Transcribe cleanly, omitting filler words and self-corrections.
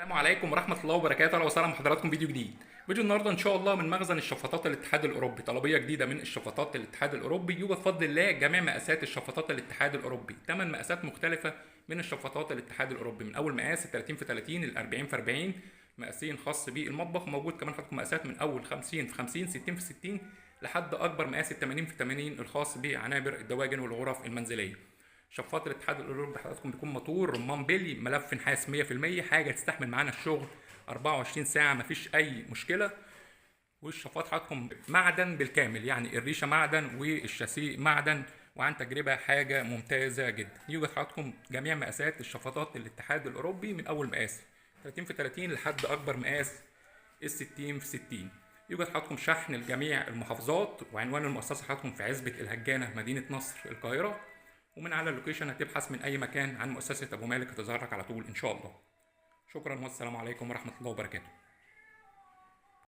السلام عليكم ورحمة الله وبركاته، أهلا وسهلا بحضراتكم فيديو جديد. فيديو النهارده إن شاء الله من مخزن الشفاطات الاتحاد الأوروبي، طلبية جديدة من الشفاطات الاتحاد الأوروبي. يوجد بفضل الله جميع مقاسات الشفاطات الاتحاد الأوروبي، 8 مقاسات مختلفة من الشفاطات الاتحاد الأوروبي، من أول مقاس ال 30 في 30 ال 40 في 40، مقاسين خاص بالمطبخ، موجود كمان حضراتكم مقاسات من أول 50 في 50 60 في 60 لحد أكبر مقاس ال 80 في 80 الخاص بعنابر الدواجن والغرف المنزلية. شفاط الاتحاد الاوروبي حضراتكم بيكون موتور رمان بيلي، ملف نحاس 100%، حاجه تستحمل معانا الشغل 24 ساعه مفيش اي مشكله. والشفاط حضراتكم معدن بالكامل، يعني الريشه معدن والشاسيه معدن، وعن تجربه حاجه ممتازه جدا. يوجد حضراتكم جميع مقاسات الشفاطات الاتحاد الاوروبي، من اول مقاس 30 في 30 لحد اكبر مقاس ال 60 في 60. يوجد حضراتكم شحن لجميع المحافظات، وعنوان المؤسسه حضراتكم في عزبه الهجانه مدينه نصر القاهره. ومن على اللوكيشن هتبحث من اي مكان عن مؤسسة ابو مالك هتظهر لك على طول ان شاء الله. شكرا والسلام عليكم ورحمة الله وبركاته.